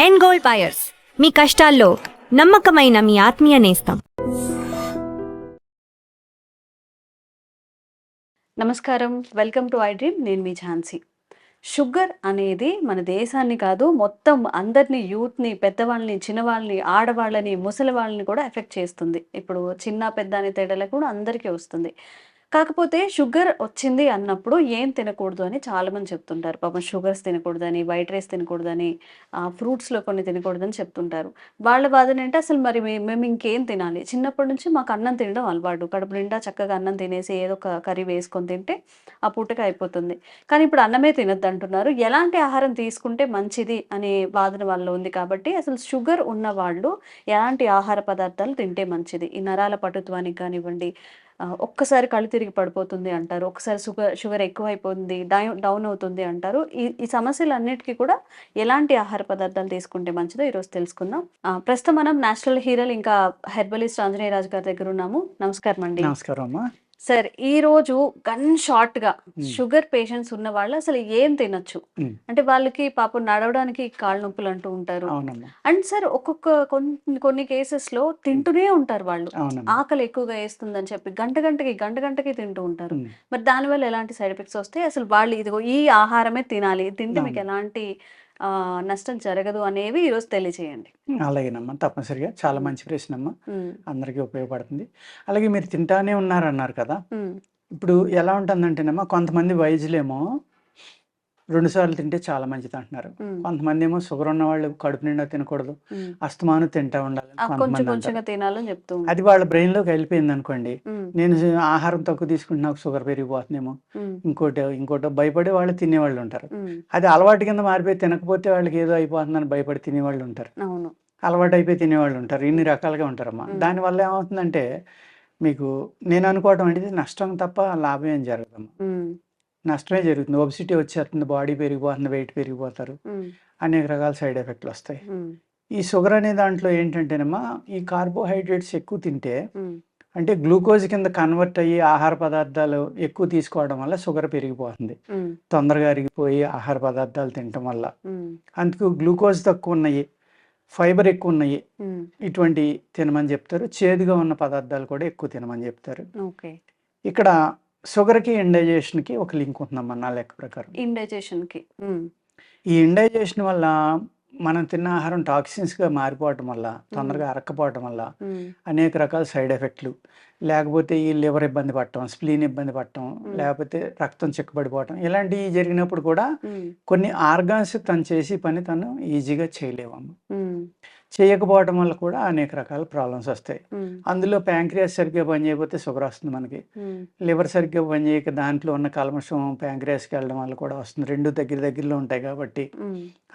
End gold buyers, మీ కష్టాల్లో నమ్మకమైన మీ ఆత్మీయ నేస్తం. నమస్కారం, వెల్కమ్ టు ఐ డ్రీమ్. నేను మీ ఝాన్సీ. షుగర్ అనేది మన దేశాన్ని కాదు, మొత్తం అందరినీ, యూత్ని, పెద్దవాళ్ళని, చిన్నవాళ్ళని, ఆడవాళ్ళని, ముసలి వాళ్ళని కూడా ఎఫెక్ట్ చేస్తుంది. ఇప్పుడు చిన్న పెద్ద అనే తేడాలకు కూడా అందరికీ వస్తుంది. కాకపోతే షుగర్ వచ్చింది అన్నప్పుడు ఏం తినకూడదు అని చాలామంది చెప్తుంటారు. పాపం షుగర్స్ తినకూడదని, వైట్ రైస్ తినకూడదని, ఫ్రూట్స్లో కొన్ని తినకూడదని చెప్తుంటారు. వాళ్ళ వాదన ఏంటి, అసలు మరి మేము ఇంకేం తినాలి? చిన్నప్పటి నుంచి మాకు అన్నం తినడం అలవాటు, కడుపు నిండా చక్కగా అన్నం తినేసి ఏదో ఒక కర్రీ వేసుకొని తింటే ఆ పూటకి అయిపోతుంది. కానీ ఇప్పుడు అన్నమే తినొద్దు అంటున్నారు. ఎలాంటి ఆహారం తీసుకుంటే మంచిది అనే వాదన వాళ్ళలో ఉంది. కాబట్టి అసలు షుగర్ ఉన్న వాళ్ళు ఎలాంటి ఆహార పదార్థాలు తింటే మంచిది? ఈ నరాల పటుత్వానికి కానివ్వండి, ఒక్కసారి కళ్ళు తిరిగి పడిపోతుంది అంటారు, ఒకసారి షుగర్ ఎక్కువైపోతుంది, డౌన్ అవుతుంది అంటారు. ఈ ఈ సమస్యలన్నిటికీ కూడా ఎలాంటి ఆహార పదార్థాలు తీసుకుంటే మంచిదో ఈరోజు తెలుసుకుందాం. ప్రస్తుతం మనం నేషనల్ హీరల్ ఇంకా హెర్బలిస్ట్ ఆంజనేయ రాజు గారి దగ్గర ఉన్నాము. నమస్కారం అండి. నమస్కారం అమ్మా. సార్, ఈ రోజు గన్ షార్ట్ గా షుగర్ పేషెంట్స్ ఉన్న వాళ్ళు అసలు ఏం తినొచ్చు? అంటే వాళ్ళకి పాపం నడవడానికి కాళ్ళ నొప్పులు అంటూ ఉంటారు. అండ్ సార్, కొన్ని కేసెస్ లో తింటూనే ఉంటారు వాళ్ళు, ఆకలి ఎక్కువగా వేస్తుందని చెప్పి గంటకి తింటూ ఉంటారు. మరి దానివల్ల ఎలాంటి సైడ్ ఎఫెక్ట్స్ వస్తాయి? అసలు వాళ్ళు ఇదిగో ఈ ఆహారమే తినాలి, తింటే మీకు ఎలాంటి నష్టం జరగదు అనేవి ఈరోజు తెలియజేయండి. అలాగేనమ్మా, తప్పనిసరిగా. చాలా మంచి ప్రశ్న అమ్మా, అందరికీ ఉపయోగపడుతుంది. అలాగే మీరు తింటానే ఉన్నారన్నారు కదా. ఇప్పుడు ఎలా ఉంటుందంటేనమ్మా, కొంతమంది వయసులేమో 2 సార్లు తింటే చాలా మంచిది అంటున్నారు. కొంతమంది ఏమో షుగర్ ఉన్న వాళ్ళు కడుపు నిండా తినకూడదు, అస్తమానం తింటా ఉండాలి తినాలని చెప్తూ. అది వాళ్ళ బ్రెయిన్ లోకి వెళ్ళిపోయింది అనుకోండి. నేను ఆహారం తక్కువ తీసుకుంటే నాకు షుగర్ పెరిగిపోతుందేమో, ఇంకోటో భయపడి వాళ్ళు తినేవాళ్ళు ఉంటారు. అది అలవాటు కింద మారిపోయి తినకపోతే వాళ్ళకి ఏదో అయిపోతుందని భయపడి తినేవాళ్ళు ఉంటారు. అలవాటు అయిపోయి తినేవాళ్ళు ఉంటారు. ఇన్ని రకాలుగా ఉంటారమ్మా. దానివల్ల ఏమవుతుందంటే, మీకు నేను అనుకోవటం అంటే నష్టం తప్ప లాభం ఏం జరగదమ్మా. నష్టమే జరుగుతుంది. ఒబిసిటీ వచ్చేస్తుంది, బాడీ పెరిగిపోతుంది, వెయిట్ పెరిగిపోతారు, అనేక రకాల సైడ్ ఎఫెక్ట్లు వస్తాయి. ఈ షుగర్ అనే దాంట్లో ఏంటంటేనమ్మా, ఈ కార్బోహైడ్రేట్స్ ఎక్కువ తింటే, అంటే గ్లూకోజ్ కింద కన్వర్ట్ అయ్యి ఆహార పదార్థాలు ఎక్కువ తీసుకోవడం వల్ల షుగర్ పెరిగిపోతుంది. తొందరగా అరిగిపోయి ఆహార పదార్థాలు తినటం వల్ల. అందుకు గ్లూకోజ్ తక్కువ ఉన్నాయి, ఫైబర్ ఎక్కువ ఉన్నాయి, ఇటువంటి తినమని చెప్తారు. చేదుగా ఉన్న పదార్థాలు కూడా ఎక్కువ తినమని చెప్తారు. ఇక్కడ షుగర్కి ఇండైజేషన్కి ఒక లింక్ ఉంటుందమ్మా నా లెక్క ప్రకారం. ఈ ఇండైజేషన్ వల్ల మనం తిన్న ఆహారం టాక్సిన్స్గా మారిపోవటం వల్ల, తొందరగా అరక్కపోవటం వల్ల అనేక రకాల సైడ్ ఎఫెక్ట్లు, లేకపోతే ఈ లివర్ ఇబ్బంది పడటం, స్ప్లీన్ ఇబ్బంది పడటం, లేకపోతే రక్తం చిక్కబడిపోవటం, ఇలాంటివి జరిగినప్పుడు కూడా కొన్ని ఆర్గాన్స్ తను చేసి పని తను ఈజీగా చేయలేవమ్మ. చేయకపోవడం వల్ల కూడా అనేక రకాల ప్రాబ్లమ్స్ వస్తాయి. అందులో ప్యాంక్రియాస్ సరిగ్గా పనిచేయకపోతే షుగర్ వస్తుంది మనకి. లివర్ సరిగ్గా పనిచేయక దాంట్లో ఉన్న కల్మషం ప్యాంక్రియాస్కి వెళ్ళడం వల్ల కూడా వస్తుంది. రెండు దగ్గరలో ఉంటాయి కాబట్టి.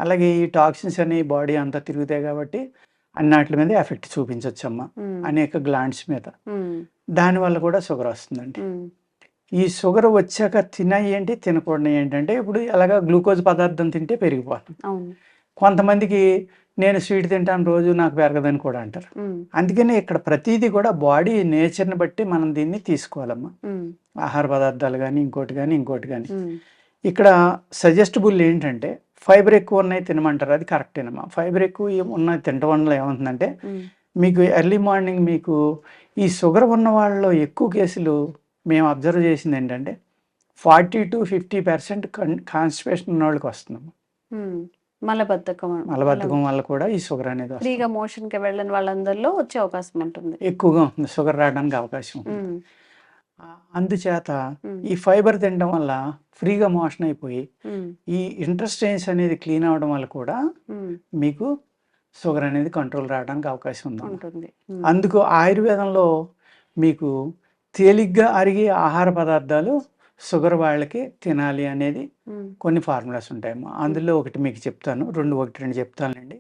అలాగే ఈ టాక్సిన్స్ అనేవి బాడీ అంతా తిరుగుతాయి కాబట్టి అన్నిటి మీద ఎఫెక్ట్ చూపించవచ్చమ్మా, అనేక గ్లాండ్స్ మీద. దానివల్ల కూడా షుగర్ వస్తుందండి. ఈ షుగర్ వచ్చాక తినయి ఏంటి, తినకూడదు ఏంటంటే, ఇప్పుడు ఎలాగా గ్లూకోజ్ పదార్థం తింటే పెరిగిపోతుంది. కొంతమందికి నేను స్వీట్ తింటాను రోజు, నాకు పెరగదని కూడా అంటారు. అందుకని ఇక్కడ ప్రతిదీ కూడా బాడీ నేచర్ని బట్టి మనం దీన్ని తీసుకోవాలమ్మా. ఆహార పదార్థాలు కానీ ఇంకోటి కానీ. ఇక్కడ సజెస్టబుల్ ఏంటంటే, ఫైబర్ ఎక్కువ ఉన్నాయి తినమంటారు, అది కరెక్టేనమ్మా. ఫైబర్ ఎక్కువ ఉన్నాయి తినటం వల్ల ఏమవుతుందంటే, మీకు ఎర్లీ మార్నింగ్ మీకు ఈ షుగర్ ఉన్న వాళ్ళలో ఎక్కువ కేసులు మేము అబ్జర్వ్ చేసింది ఏంటంటే 40 to 50% కాన్స్టిపేషన్ ఉన్న వాళ్ళకి వస్తుందమ్మా. మలబద్ధకం వల్ల కూడా ఈ షుగర్ అనేది ఫ్రీగా మోషన్ కి వెళ్ళని వాళ్ళందరిలో వచ్చే అవకాశం ఉంటుంది, ఎక్కువగా ఉంటుంది, షుగర్ రావడానికి అవకాశం ఉంటుంది. అందుచేత ఈ ఫైబర్ తినడం వల్ల ఫ్రీగా మోషన్ అయిపోయి ఈ ఇంటెస్టైన్స్ అనేది క్లీన్ అవడం వల్ల కూడా మీకు షుగర్ అనేది కంట్రోల్ రావడానికి అవకాశం ఉంటుంది. అందుకు ఆయుర్వేదంలో మీకు తేలిగ్గా అరిగే ఆహార పదార్థాలు షుగర్ వాళ్ళకి తినాలి అనేది కొన్ని ఫార్ములాస్ ఉంటాయమ్మా. అందులో ఒకటి మీకు చెప్తాను, రెండు చెప్తానండి.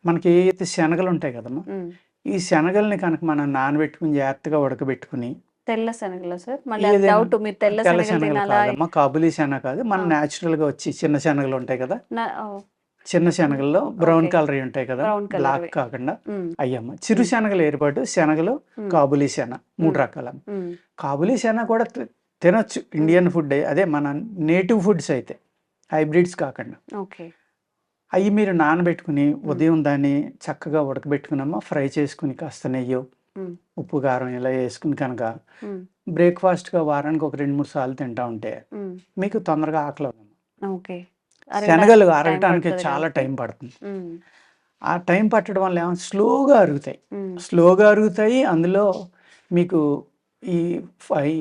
మనకి ఏదైతే శనగలు ఉంటాయి కదమ్మా, ఈ శనగల్ని కనుక మనం నానబెట్టుకుని జాగ్రత్తగా ఉడకబెట్టుకుని, తెల్ల శనగలు సార్, తెల్ల శనగలు కాదమ్మా, కాబులీ శనగ కాదు, మన న్యాచురల్ గా వచ్చి చిన్న శనగలు ఉంటాయి కదా, చిన్న శనగల్లో బ్రౌన్ కలర్ ఉంటాయి కదా, బ్లాక్ కాకుండా అయ్యమ్మ. చిరు శనగలు ఏర్పాటు శనగలు, కాబులీ శన, 3 రకాల. కాబులీ శన కూడా తినొచ్చు, ఇండియన్ ఫుడ్, అదే మన నేటివ్ ఫుడ్స్ అయితే, హైబ్రిడ్స్ కాకుండా. అవి మీరు నానబెట్టుకుని ఉదయం దాన్ని చక్కగా ఉడకబెట్టుకునమ్మా ఫ్రై చేసుకుని కాస్త నెయ్యి ఉమ్, ఉప్పు కారం ఇలా వేసుకుని కనుక ఉమ్, బ్రేక్ఫాస్ట్గా వారానికి ఒక 2-3 సార్లు తింటా ఉంటే ఉమ్. మీకు తొందరగా ఆకలి అవ్వదు. ఓకే. శనగలు టైం అరగటానికి పడుతుంది చాలా కాబట్టి. టైం పడుతుంది. ఉమ్, ఆ టైం పట్టడం వల్ల ఏమో స్లోగా అరుగుతాయి. ఉమ్, స్లోగా అరుగుతాయి. అందులో మీకు ఈ ఈ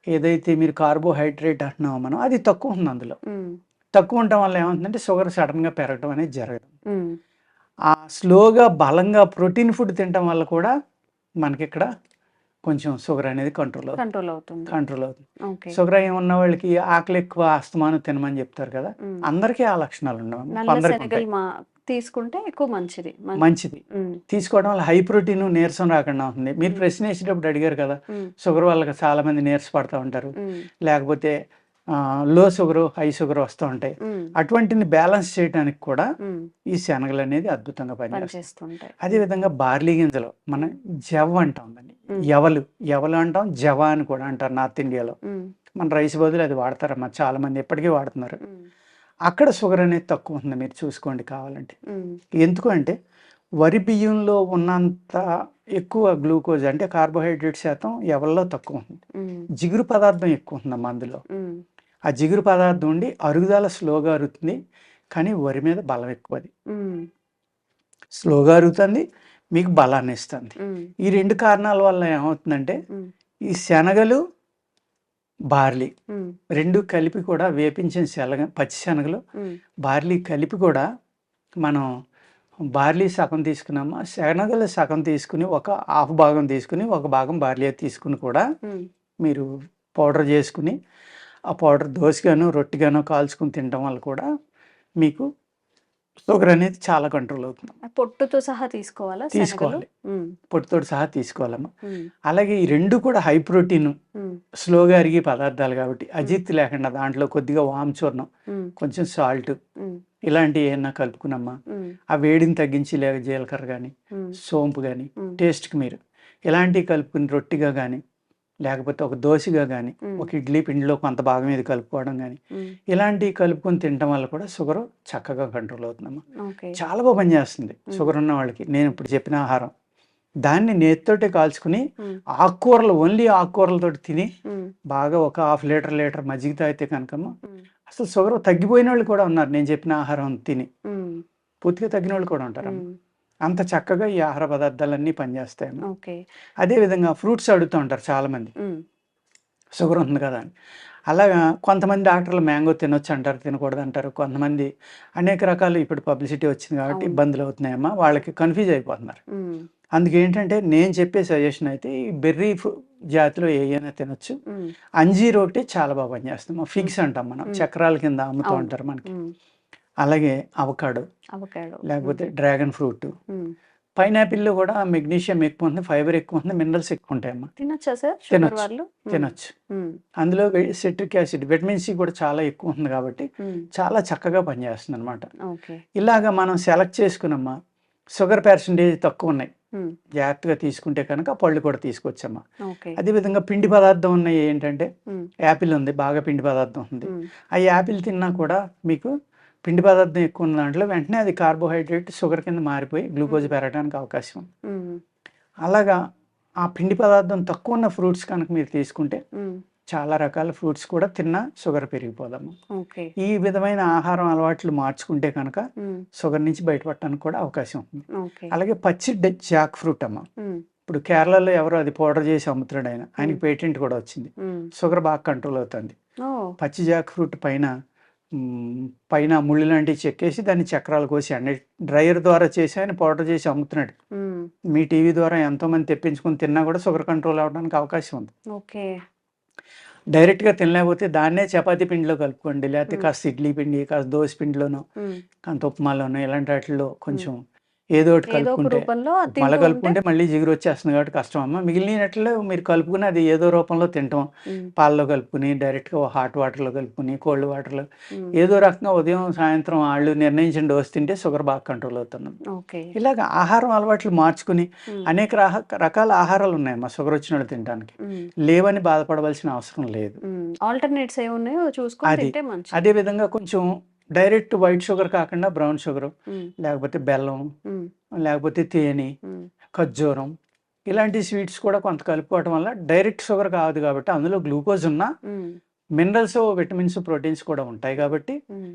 ఏదైతే మీరు కార్బోహైడ్రేట్ అంటున్నామో మనం అది తక్కువ ఉంది అందులో. ఉమ్, తక్కువ ఉండటం వల్ల ఏమవుతుందంటే షుగర్ సడన్గా పెరగడం అనేది జరగదు. ఉమ్, ఆ స్లోగా బలంగా ప్రోటీన్ ఫుడ్ తినటం వల్ల కూడా మనకి ఇక్కడ కొంచెం షుగర్ అనేది కంట్రోల్ అవుతుంది. కంట్రోల్ అవుతుంది. ఓకే. షుగర్ అయి ఉన్న వాళ్ళకి ఆకలి ఎక్కువ అస్తమానం తినమని చెప్తారు కదా, ఉమ్. అందరికీ ఆ లక్షణాలు ఉండవు, నల్ల కొందరికి శనగలు ఉంటాయి. తీసుకుంటే ఎక్కువ మంచిది. మంచిది ఉమ్, తీసుకోవడం వల్ల హై ప్రోటీన్ నీరసం రాకుండా ఉంటుంది. మీరు ఉమ్, ప్రశ్న వేసేటప్పుడు అడిగారు కదా, ఉమ్, షుగర్ వాళ్ళకి చాలా మంది నీరసపడతా ఉంటారు, ఉమ్, లేకపోతే లో షుగర్ హై షుగర్ వస్తూ ఉంటాయి. ఉమ్, అటువంటిని బ్యాలెన్స్ చేయడానికి కూడా ఉమ్. ఈ శనగలు అనేది అద్భుతంగా పనిచేస్తాయి. పనిచేస్తుంటాయి. అదేవిధంగా బార్లీ గింజలు మనం జవ్ అంటాం దాన్ని, ఉమ్, ఎవలు అంటాం, జవ అని కూడా అంటారు నార్త్ ఇండియాలో. ఉమ్, మన రైస్ బదులు అది వాడతారమ్మా, చాలా మంది ఎప్పటికీ వాడుతున్నారు. ఉమ్, అక్కడ షుగర్ అనేది తక్కువ ఉంది, మీరు చూసుకోండి కావాలంటే. ఉమ్, ఎందుకు అంటే వరి బియ్యంలో ఉన్నంత ఎక్కువ గ్లూకోజ్ అంటే కార్బోహైడ్రేట్ శాతం ఎవరిలో తక్కువ ఉంది. ఉమ్, జిగురు పదార్థం ఎక్కువ ఉందమ్మా అందులో. ఉమ్, ఆ జిగురు పదార్థం ఉండి అరుగుదల స్లోగా అరుగుతుంది, కానీ వరి మీద బలం ఎక్కువ. అది ఉమ్, స్లోగా అరుగుతుంది, మీకు బలాన్ని ఇస్తుంది. ఉమ్, ఈ 2 కారణాల వల్ల ఏమవుతుందంటే ఉమ్, ఈ శనగలు బార్లీ ఉమ్, 2 కలిపి కూడా వేపించిన పచ్చి శనగలు ఉమ్, బార్లీ కలిపి కూడా మనం బార్లీ సగం తీసుకున్నామా, శనగలు సగం తీసుకుని ఒక హాఫ్ భాగం తీసుకుని ఒక భాగం బార్లీ తీసుకుని కూడా ఉమ్. మీరు పౌడర్ చేసుకుని ఆ పౌడర్ దోశగానో రొట్టిగానో కాల్చుకుని తినడం వల్ల కూడా మీకు షుగర్ అనేది చాలా కంట్రోల్ అవుతుంది. పొట్టుతో సహా తీసుకోవాలా శనగలు? తీసుకోవాలి, ఉమ్, పొట్టుతో సహా తీసుకోవాలమ్మా. ఉమ్, అలాగే ఈ 2 కూడా హై ప్రోటీన్ ఉమ్, స్లోగా అరిగే పదార్థాలు కాబట్టి అజీర్తి లేకుండా దాంట్లో కొద్దిగా వాము చూర్ణం, ఉమ్, కొంచెం సాల్ట్ ఉమ్, ఇలాంటివి ఏమన్నా కలుపుకున్నమ్మా, ఉమ్, ఆ వేడిని తగ్గించి లేక జీలకర్ర కానీ ఉమ్, సోంపు కానీ ఉమ్, టేస్ట్కి మీరు ఇలాంటివి కలుపుకుని రొట్టిగా కానీ లేకపోతే ఒక దోశగా కానీ ఉమ్, ఒక ఇడ్లీ పిండిలో కొంత భాగం మీద కలుపుకోవడం కానీ ఉమ్. ఇలాంటివి కలుపుకొని తినడం వల్ల కూడా షుగర్ చక్కగా కంట్రోల్ అవుతుందమ్మా. ఓకే. చాలా బాగా పనిచేస్తుంది షుగర్ ఉన్న వాళ్ళకి. నేను ఇప్పుడు చెప్పిన ఆహారం దాన్ని నేతితోటే కాల్చుకుని ఉమ్, ఆకుకూరలు ఓన్లీ ఆకుకూరలతో తిని ఉమ్, బాగా ఒక హాఫ్ లీటర్ మజ్జిగ తాగితే కనుకమ్మ ఉమ్, అసలు షుగర్ తగ్గిపోయిన వాళ్ళు కూడా ఉన్నారు, నేను చెప్పిన ఆహారం తిని ఉమ్, పూర్తిగా తగ్గిన వాళ్ళు కూడా ఉంటారమ్మ. ఉమ్. అంత చక్కగా ఈ ఆహార పదార్థాలన్నీ పనిచేస్తాయమ్మా. ఓకే. అదేవిధంగా ఫ్రూట్స్ అడుగుతూ ఉంటారు చాలామంది, ఉమ్, షుగర్ ఉంది కదా అని. అలాగా కొంతమంది డాక్టర్లు మ్యాంగో తినొచ్చు అంటారు, తినకూడదు అంటారు. కొంతమంది అనేక రకాలు ఇప్పుడు పబ్లిసిటీ వచ్చింది కాబట్టి అవును. ఇబ్బందులు అవుతున్నాయమ్మా, వాళ్ళకి కన్ఫ్యూజ్ అయిపోతున్నారు. ఉమ్, అందుకేంటంటే నేను చెప్పే సజెషన్ అయితే ఈ బెర్రీ జాతిలో ఏమైనా తినొచ్చు. ఉమ్, అంజీర్ ఒకటి చాలా బాగా పనిచేస్తాం, ఫిగ్స్ అంటాం మనం, చక్రాల కింద అమ్ముతూ అవును. ఉంటారు మనకి. ఉమ్, అలాగే అవకాడో అవకాడో. లేకపోతే డ్రాగన్ ఫ్రూట్, ఉమ్. పైనాపిల్లో కూడా మెగ్నీషియం ఎక్కువ ఉంటుంది, ఫైబర్ ఎక్కువ ఉంటుంది, మినరల్స్ ఎక్కువ ఉంటాయమ్మా. తినొచ్చా సార్ షుగర్ తినొచ్చు, వాళ్ళు? తినొచ్చు. ఉమ్, అందులో సిట్రిక్ యాసిడ్ విటమిన్ సి కూడా చాలా ఎక్కువ ఉంది కాబట్టి ఉమ్, చాలా చక్కగా పనిచేస్తుంది అనమాట. ఓకే. ఇలాగ మనం సెలెక్ట్ చేసుకున్నమ్మా, షుగర్ పర్సంటేజ్ తక్కువ ఉన్నాయి ఉమ్, జాగ్రత్తగా తీసుకుంటే కనుక పళ్ళు కూడా తీసుకొచ్చమ్మా. ఓకే. అదేవిధంగా పిండి పదార్థం ఉన్నాయి ఏంటంటే ఉమ్, యాపిల్ ఉంది, బాగా పిండి పదార్థం ఉంది. ఉమ్, ఆ యాపిల్ తిన్నా కూడా మీకు పిండి పదార్థం ఎక్కువ ఉన్న దాంట్లో వెంటనే అది కార్బోహైడ్రేట్ షుగర్ కింద మారిపోయి గ్లూకోజ్ పెరగడానికి అవకాశం ఉంది. ఉమ్, అలాగా ఆ పిండి పదార్థం తక్కువ ఉన్న ఫ్రూట్స్ కనుక మీరు తీసుకుంటే ఉమ్, చాలా రకాల ఫ్రూట్స్ కూడా తిన్నా షుగర్ పెరిగిపోదమ్మా. ఓకే. ఈ విధమైన ఆహారం అలవాట్లు మార్చుకుంటే కనుక ఉమ్, షుగర్ నుంచి బయటపడటానికి కూడా అవకాశం ఉంది. ఓకే. అలాగే పచ్చి జాక్ ఫ్రూట్ అమ్మ, ఉమ్, ఇప్పుడు కేరళలో ఎవరో అది పౌడర్ చేసి అమ్ముతున్నాడు ఆయనకి పేటెంట్ కూడా వచ్చింది. ఉమ్. షుగర్ బాగా కంట్రోల్ అవుతుంది. ఓ. పచ్చి జాక్ ఫ్రూట్ పైన ముళ్ళు లాంటివి చెక్కేసి దాన్ని చక్రాలు కోసి అండి డ్రైయర్ ద్వారా చేసి ఆయన పౌడర్ చేసి అమ్ముతున్నాడు. ఉమ్, మీ టీవీ ద్వారా ఎంతోమంది తెప్పించుకొని తిన్నా కూడా షుగర్ కంట్రోల్ అవ్వడానికి అవకాశం ఉంది. ఓకే. డైరెక్ట్గా తినలేకపోతే దాన్నే చపాతీ పిండిలో కలుపుకోండి, లేకపోతే కాస్త ఇడ్లీ పిండి, కాస్త దోశ పిండిలోనో, ఉమ్. కాస్త ఉప్మాలోనో ఇలాంటి వాటిల్లో కొంచెం ఏదో ఒకటి ఏదో ఒక కలుపుకుంటే, రూపంలో అది మళ్ళీ తింటూ ఉంటే. కలుపుకుంటే మళ్ళీ జిగురు వచ్చేస్తుంది కాబట్టి కష్టం అమ్మ. మిగిలినట్లు మీరు కలుపుకుని అది ఏదో రూపంలో తింటాం, ఉమ్, పాలలో కలుపుకుని డైరెక్ట్గా హాట్ వాటర్లో కలుపుకుని కోల్డ్ వాటర్లో ఉమ్, ఏదో రకంగా ఉదయం సాయంత్రం వాళ్ళు నిర్ణయించిన డోస్ తింటే షుగర్ బాగా కంట్రోల్ అవుతున్నాం. ఓకే. ఇలాగ ఆహారం అలవాట్లు మార్చుకుని ఉమ్, అనేక రకాల ఆహారాలు ఉన్నాయమ్మా షుగర్ వచ్చిన వాళ్ళు తినడానికి. ఉమ్, లేవని బాధపడవలసిన అవసరం లేదు. ఉమ్. ఆల్టర్నేట్స్ ఏమున్నాయో చూసుకొని అది తింటే మంచిది. అదేవిధంగా కొంచెం డైరెక్ట్ వైట్ షుగర్ కాకుండా బ్రౌన్ షుగరు, ఉమ్, లేకపోతే బెల్లం, ఉమ్, లేకపోతే తేనె, ఉమ్, ఖర్జూరం ఇలాంటి స్వీట్స్ కూడా కొంత కలుపుకోవడం వల్ల డైరెక్ట్ షుగర్ కాదు కాబట్టి అందులో గ్లూకోజ్ ఉన్న ఉమ్, మినరల్స్, విటమిన్స్, ప్రోటీన్స్ కూడా ఉంటాయి కాబట్టి ఉమ్.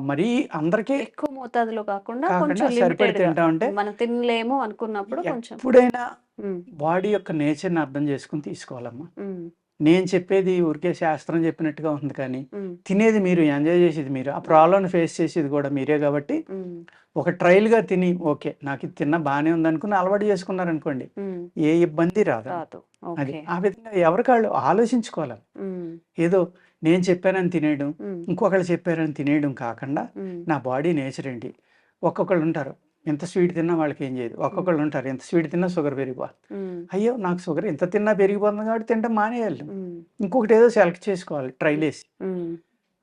మరీ అందరికీ ఎక్కువ మోతాదులో కాకుండా కాకుండా కొంచెం సరిపడి లిమిటెడ్ గా తింటా ఉంటే మనం తినలేము అనుకున్నప్పుడు కొంచెం. ఎప్పుడైనా ఉమ్, బాడీ యొక్క నేచర్ని అర్థం చేసుకుని తీసుకోవాలమ్మా. ఉమ్, నేను చెప్పేది ఊరికే శాస్త్రం చెప్పినట్టుగా ఉంది కానీ ఉమ్, తినేది మీరు, ఎంజాయ్ చేసేది మీరు, ఆ ప్రాబ్లమ్ని ఫేస్ చేసేది కూడా మీరే కాబట్టి ఉమ్, ఒక ట్రయల్గా తిని ఓకే నాకు ఇది తిన్నా బాగానే ఉంది అనుకుని అలవాటు చేసుకున్నారనుకోండి ఉమ్. ఏ ఇబ్బంది రాదు. రాదు. అది ఓకే. ఆ విధంగా ఎవరికాళ్ళు ఆలోచించుకోవాలి. ఉమ్, ఏదో నేను చెప్పానని తినేయడం, ఉమ్, ఇంకొకళ్ళు చెప్పారని తినేయడం కాకుండా ఉమ్, నా బాడీ నేచర్ ఏంటి. ఒక్కొక్కళ్ళు ఉంటారు ఎంత స్వీట్ తిన్నా వాళ్ళకి ఏం చేయదు, ఒక్కొక్కళ్ళు ఉంటారు ఎంత స్వీట్ తిన్నా షుగర్ పెరిగిపోతుంది. ఉమ్, అయ్యో నాకు షుగర్ ఎంత తిన్నా పెరిగిపోతుంది కాబట్టి తింటాం మానేయాలి. ఉమ్, ఇంకొకటి ఏదో సెలెక్ట్ చేసుకోవాలి ట్రైల్ వేసి. ఉమ్.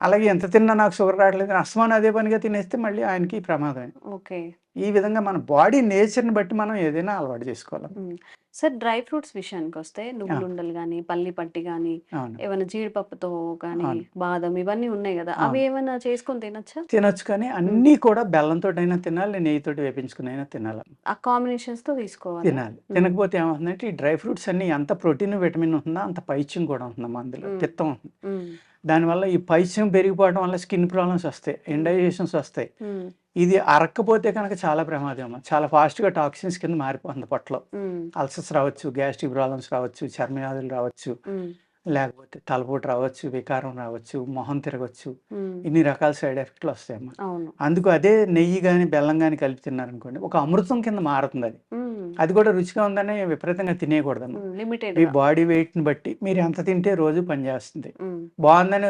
అలాగే ఎంత తిన్నా నాకు షుగర్ రావట్లేదు అస్తమానం అదే పనిగా తినేస్తే మళ్ళీ ఆయనకి ప్రమాదమే. ఓకే. ఈ విధంగా మన బాడీ నేచర్ని బట్టి మనం ఏదైనా అలవాటు చేసుకోవాలి. ఉమ్. సార్, డ్రై ఫ్రూట్స్ విషయానికి వస్తే ఆ, నువ్వులుండలు కానీ పల్లి పట్టి కానీ అవును ఏమైనా జీడిపప్పుతో కానీ అవును బాదం ఇవన్నీ ఉన్నాయి కదా, అవి అవును ఏమైనా చేసుకొని తినచ్చా? తినొచ్చు కానీ ఉమ్. అన్నీ కూడా బెల్లంతో అయినా తినాలి, నెయ్యితోటి వేపించుకుని అయినా తినాలి. ఆ కాంబినేషన్స్ తో తీసుకోవాలా? తినాలి. ఉమ్, తినకపోతే ఏమవుతుందంటే ఈ డ్రై ఫ్రూట్స్ అన్నీ ఎంత ప్రోటీన్, విటమిన్ ఉంటుందో అంత పైత్యం కూడా ఉంటుందమ్మా అందులో, ఉమ్, పిత్తం ఉంటుంది. ఉమ్, దానివల్ల ఈ పైత్యం పెరిగిపోవడం వల్ల స్కిన్ ప్రాబ్లమ్స్ వస్తాయి, ఉమ్, ఇండైజేషన్స్ వస్తాయి. ఉమ్, ఇది అరక్కపోతే కనుక చాలా ప్రమాదం అమ్మా. చాలా ఫాస్ట్గా టాక్సిన్స్ కింద మారిపోతుంది పొట్టలో. ఉమ్, అల్సర్స్ రావచ్చు, గ్యాస్ట్రిక్ ప్రాబ్లమ్స్ రావచ్చు, చర్మవ్యాధులు రావచ్చు, ఉమ్, లేకపోతే తలపోటు రావచ్చు, వికారం రావచ్చు, మొహం తిరగచ్చు. ఉమ్. ఇన్ని రకాల సైడ్ ఎఫెక్ట్లు వస్తాయమ్మా. అవును. అందుకు అదే నెయ్యి కానీ బెల్లం కానీ కలిపి తిన్నారనుకోండి ఒక అమృతం కింద మారుతుంది అది. ఉమ్, అది కూడా రుచిగా ఉందని విపరీతంగా తినేయకూడదమ్మా. లిమిటెడ్ మీ గా. బాడీ వెయిట్ని బట్టి మీరు ఉమ్, ఎంత తింటే రోజు పనిచేస్తుంది. ఉమ్. బాగుందని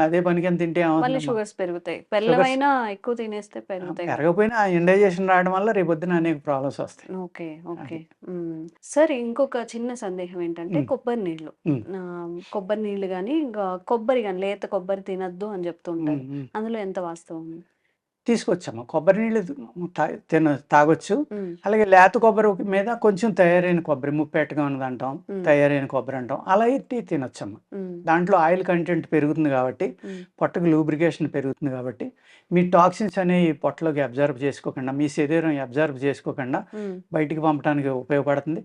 అదే పని కింద తింటే మళ్ళీ ఏమవుతుందమ్మా, షుగర్స్ పెరుగుతాయి, షుగర్స్ బెల్లమైనా ఎక్కువ తినేస్తే పెరుగుతాయి కదా. పెరగకపోయినా ఇండైజేషన్ రావడం వల్ల రేపొద్దున అనేక ప్రాబ్లమ్స్ వస్తాయి. ఓకే. ఓకే. అది హ్మ్. సరే, ఇంకొక చిన్న సందేహం ఏంటంటే ఉమ్, కొబ్బరి నీళ్ళు. ఉమ్, కొబ్బరి నీళ్ళు గాని, ఇంకా కొబ్బరి గాని లేత కొబ్బరి తినొద్దు అని చెప్తూ ఉమ్, ఉంటారు. ఉమ్. అందులో ఎంత వాస్తవం? తీసుకొచ్చాము కొబ్బరి నీళ్ళు తాగొచ్చు. హ్మ్. అలాగే లేత కొబ్బరి మీద కొంచెం తయారైన కొబ్బరి ముప్పేటగా ఉన్నదంటాం, హ్మ్. తయారైన కొబ్బరి అంటాం, అలా ఎత్తి తినొచ్చమ్మా. హ్మ్. దాంట్లో ఆయిల్ కంటెంట్ పెరుగుతుంది కాబట్టి హ్మ్. పొట్టకు లూబ్రికేషన్ పెరుగుతుంది కాబట్టి మీ టాక్సిన్స్ అనేవి పొట్టలోకి అబ్జర్వ్ చేసుకోకుండా, మీ శరీరం అబ్జర్వ్ చేసుకోకుండా హ్మ్. బయటికి పంపడానికి ఉపయోగపడుతుంది.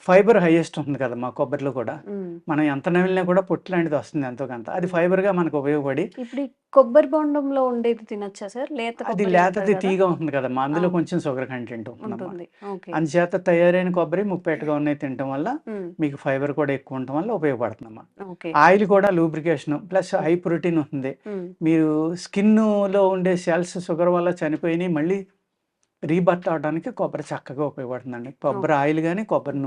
ఫైబర్ హైయెస్ట్ ఉంటుంది కదా మా కొబ్బరిలో కూడా. హ్మ్. మనం ఎంత నమిలినా కూడా పొట్టు లాంటిది వస్తుంది ఎంతో కొంత, అది హ్మ్. ఫైబర్గా మనకు ఉపయోగపడి. ఇప్పుడు ఈ కొబ్బరి బొండంలో ఉండేది తినొచ్చా సార్? లేత అది కొబ్బరి అంటారు లేతది కదా! తీగా ఉంటుంది కదమ్మా, అందులో అవును. కొంచెం షుగర్ కంటెంట్ ఉంటుందమ్మా. ఉంటుంది. ఓకే. అందుచేత తయారైన కొబ్బరి ముప్పేటగా ఉన్నాయి తినటం వల్ల హ్మ్. మీకు ఫైబర్ కూడా ఎక్కువ ఉండటం వల్ల ఉపయోగపడుతుందమ్మా. ఓకే. ఆయిల్ కూడా లూబ్రికేషన్ ప్లస్ హ్మ్. హై ప్రోటీన్ ఉంటుంది. హ్మ్. మీరు స్కిన్లో ఉండే సెల్స్ షుగర్ వల్ల చనిపోయినాయి మళ్ళీ రీబర్త్ అవడానికి కొబ్బరి చక్కగా ఉపయోగపడుతుందండి. కొబ్బరి ఓకే. ఆయిల్ కానీ కొబ్బరి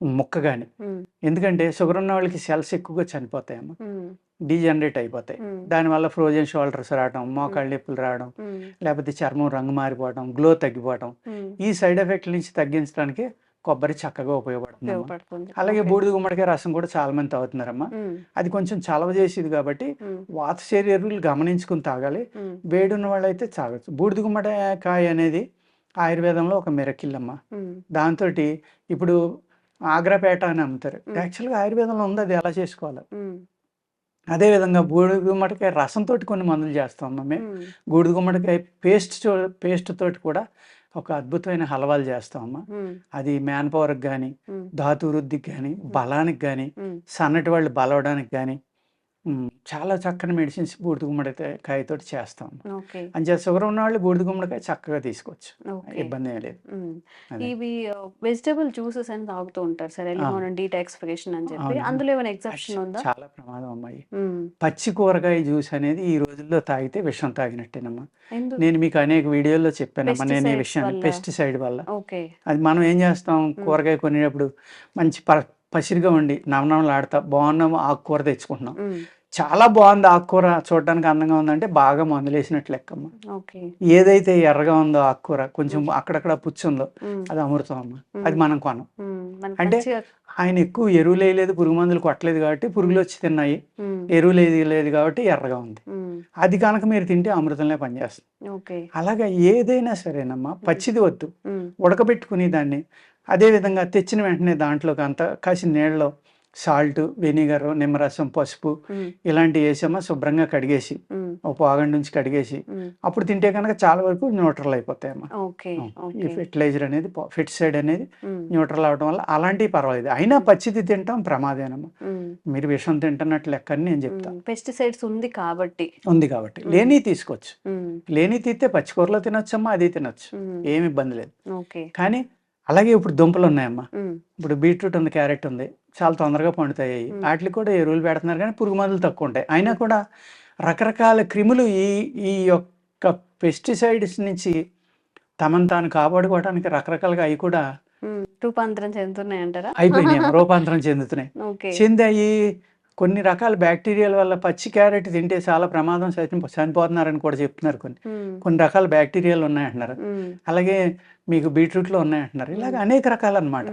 ముక్క కానీ. హ్మ్. ఎందుకంటే షుగర్ ఉన్న వాళ్ళకి సెల్స్ ఎక్కువగా చనిపోతాయమ్మా, హ్మ్. డీజనరేట్ అయిపోతాయి. హ్మ్. దానివల్ల ఫ్రోజన్ షోల్డర్స్ రావడం, హ్మ్. మోకాళ్ళ నొప్పులు రావడం, హ్మ్. లేకపోతే చర్మం రంగు మారిపోవడం, గ్లో తగ్గిపోవడం, హ్మ్. ఈ సైడ్ ఎఫెక్ట్ల నుంచి తగ్గించడానికి కొబ్బరి చక్కగా ఉపయోగపడుతుందమ్మా. ఉపయోగపడుతుంది. అలాగే ఓకే. బూడిద గుమ్మడికాయ రసం కూడా చాలామంది తాగుతున్నారమ్మా. హ్మ్. అది కొంచెం చలవ చేసేది కాబట్టి హ్మ్. వాత శరీరాలు గమనించుకుని తాగాలి. హ్మ్. వేడున్న వాళ్ళైతే తాగొచ్చు. బూడిద గుమ్మడికాయ అనేది ఆయుర్వేదంలో ఒక మిరకిల్ అమ్మా. హ్మ్. దాంతో ఇప్పుడు ఆగ్రాపేట అని అమ్ముతారు, హ్మ్. యాక్చువల్గా ఆయుర్వేదంలో ఉంది అది ఎలా చేసుకోవాలి. హ్మ్. అదేవిధంగా బూడిద గుమ్మడికాయ రసంతో కొన్ని మందులు చేస్తామమ్మా మేము. హ్మ్. బూడిద గుమ్మడికాయ పేస్ట్ తోటి కూడా ఒక అద్భుతమైన హల్వాలు చేస్తామమ్మా. హ్మ్. అది మ్యాన్ పవర్కి కానీ, హ్మ్. ధాతు వృద్ధికి కానీ, హ్మ్. బలానికి కానీ, హ్మ్. సన్నటి వాళ్ళు బలవడానికి కానీ చాలా చక్కని మెడిసిన్స్ బూడిద గుమ్మడికాయతోటి చేస్తాం. ఓకే. అంచేత షుగర్ ఉన్నవాళ్ళు బూడిద గుమ్మడికాయ చక్కగా తీసుకోవచ్చు, ఓకే. ఇబ్బంది ఏం లేదు. హ్మ్. అదే ఇవి వెజిటబుల్ జ్యూసెస్ అని తాగుతూ ఉంటారు సార్. ఎర్లీ ఆ, మార్నింగ్ డీటాక్సిఫికేషన్ అని చెప్పి. అవునమ్మా. అందులో ఏమైనా అది ఎగ్జెప్షన్ ఉందా? చాలా ప్రమాదం అమ్మాయి. హ్మ్. పచ్చి కూరగాయ జ్యూస్ అనేది ఈ రోజుల్లో తాగితే విషం తాగినట్టేనమ్మా. ఎందుకు? నేను మీకు అనేక వీడియోల్లో చెప్పానమ్మా నేను ఈ పెస్టిసైడ్స్ విషయాన్ని. వల్ల? పెస్టిసైడ్ వల్ల. ఓకే. అది మనం ఏం చేస్తాం, హ్మ్. కూరగాయ కొనేటప్పుడు మంచి పసిరిగా ఉండి నవనవలాడుతా బాగున్న ఆకుకూర తెచ్చుకుంటున్నాం. హ్మ్. చాలా బాగుంది ఆకుకూర, చూడడానికి అందంగా ఉందంటే బాగా మందులేసినట్లు లెక్కమ్మా. ఓకే. ఏదైతే ఎర్రగా ఉందో ఆకుకూర కొంచెం హ్మ్. అక్కడక్కడ పుచ్చుందో హ్మ్. అది అమృతం అమ్మ. అది హ్మ్. మనం కొనం. హ్మ్. మనకు అంటే మంచిగా. ఆయన ఎక్కువ ఎరువులు వేయలేదు, పురుగు మందులు కొట్టలేదు కాబట్టి పురుగులు హ్మ్. వచ్చి తిన్నాయి. హ్మ్. ఎరువులు వేయలేదు కాబట్టి ఎర్రగా ఉంది. హ్మ్. అది కనుక మీరు తింటే అమృతంలో పనిచేస్తుంది. ఓకే. అలాగా ఏదైనా సరేనమ్మా, హ్మ్. పచ్చిది వద్దు, హ్మ్. ఉడకబెట్టుకుని దాన్ని అదేవిధంగా తెచ్చిన వెంటనే దాంట్లోకి అంతా కాసిన నీళ్ళలో సాల్ట్, వెనిగర్, నిమ్మరసం, పసుపు ఇలాంటివి వేసామా శుభ్రంగా కడిగేసి ఒక పావుగంట నుంచి కడిగేసి అప్పుడు తింటే కనుక చాలా వరకు న్యూట్రల్ అయిపోతాయమ్మా. ఓకే. ఈ ఓకే. ఫెర్టిలైజర్ అనేది ఫెర్టిసైడ్ అనేది న్యూట్రల్ అవడం వల్ల అలాంటివి పర్వాలేదు. అయినా పచ్చిది తింటాం ప్రమాదేనమ్మా. మీరు విషం తింటున్నట్లు లెక్క అని నేను చెప్తా. పెస్టిసైడ్స్ ఉంది కాబట్టి. ఉంది కాబట్టి లేని తీసుకోవచ్చు. లేని తీస్తే పచ్చికూరలో తినొచ్చమ్మా, అది తినొచ్చు, ఏమి ఇబ్బంది లేదు. ఓకే. కానీ అలాగే ఇప్పుడు దుంపలు ఉన్నాయమ్మా. ఇప్పుడు బీట్రూట్ ఉంది, క్యారెట్ ఉంది, చాలా తొందరగా పండుతాయి. వాటికి కూడా ఎరువులు పెడుతున్నారు కానీ పురుగు మందులు తక్కువ ఉంటాయి. అయినా కూడా రకరకాల క్రిములు ఈ యొక్క పెస్టిసైడ్స్ నుంచి తమను తాను కాపాడుకోవడానికి రకరకాలుగా అవి కూడా రూపాంతరం చెందుతున్నాయి అంటారా? అయిపోయినాయి, రూపాంతరం చెందుతున్నాయి. ఓకే. చెందాయి. కొన్ని రకాల బ్యాక్టీరియాల వల్ల పచ్చి క్యారెట్ తింటే చాలా ప్రమాదం, చనిపోతున్నారని కూడా చెప్తున్నారు. కొన్ని రకాల బ్యాక్టీరియాలు ఉన్నాయంటున్నారు. అలాగే మీకు బీట్రూట్లో ఉన్నాయంటున్నారు. ఇలాగ అనేక రకాలు అన్నమాట.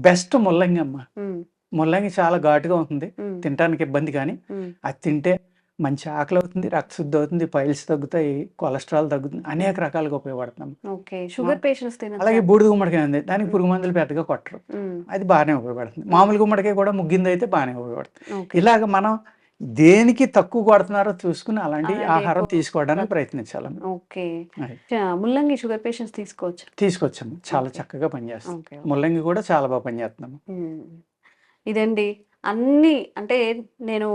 బెస్ట్ ముల్లంగి అమ్మ. ముల్లంగి చాలా ఘాటుగా ఉంటుంది, తినడానికి ఇబ్బంది, కానీ అది తింటే మంచి ఆకలి అవుతుంది, రక్తశుద్ధి అవుతుంది, పైల్స్ తగ్గుతాయి, కొలెస్ట్రాల్ తగ్గుతుంది, అనేక రకాలుగా ఉపయోగపడుతున్నాం. ఓకే. షుగర్ పేషెంట్స్ తినొచ్చా? అలాగే బూడిద గుమ్మడికాయ ఉంది, దానికి పురుగు మందులు పెద్దగా కొట్టరు, అది బాగానే ఉపయోగపడుతుంది. మామూలు గుమ్మడికాయ కూడా ముగ్గింది అయితే బాగానే ఉపయోగపడుతుంది. ఓకే. ఇలాగ మనం దేనికి తక్కువ కొడుతున్నారో చూసుకుని అలాంటి అలాంటి ఆహారం ఎక్కువ తీసుకోవడానికి ప్రయత్నించాలమ్మ. ఓకే. అది ముల్లంగి షుగర్ పేషెంట్స్ తీసుకోవచ్చు. తీసుకొచ్చాము, చాలా ఓకే. చక్కగా పనిచేస్తుంది. ఓకే. ముల్లంగి కూడా చాలా బాగా పనిచేస్తున్నాము. ఇదండి అన్ని అంటే నేను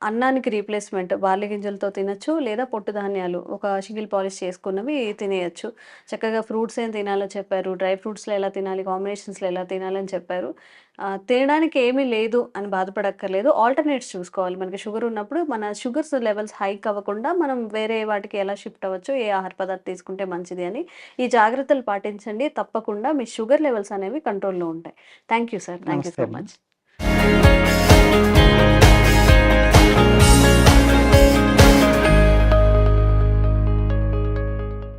అన్నానికి రీప్లేస్మెంట్ బార్లీ గింజలతో తినొచ్చు, లేదా పొట్టు ధాన్యాలు ఒక సింగిల్ పాలిష్ చేసుకున్నవి తినేయచ్చు. చక్కగా ఫ్రూట్స్ ఏం తినాలో చెప్పారు, డ్రై ఫ్రూట్స్లో ఎలా తినాలి, కాంబినేషన్స్లో ఎలా తినాలని చెప్పారు. తినడానికి ఏమీ లేదు అని బాధపడక్కర్లేదు, ఆల్టర్నేట్స్ చూసుకోవాలి. మనకి షుగర్ ఉన్నప్పుడు మన షుగర్స్ లెవెల్స్ హైక్ అవ్వకుండా మనం వేరే వాటికి ఎలా షిఫ్ట్ అవ్వచ్చు, ఏ ఆహార పదార్థం తీసుకుంటే మంచిది అని ఈ జాగ్రత్తలు పాటించండి. తప్పకుండా మీ షుగర్ లెవెల్స్ అనేవి కంట్రోల్లో ఉంటాయి. Thank you sir. Thank you నమస్తే సో అమ్మ. మచ్.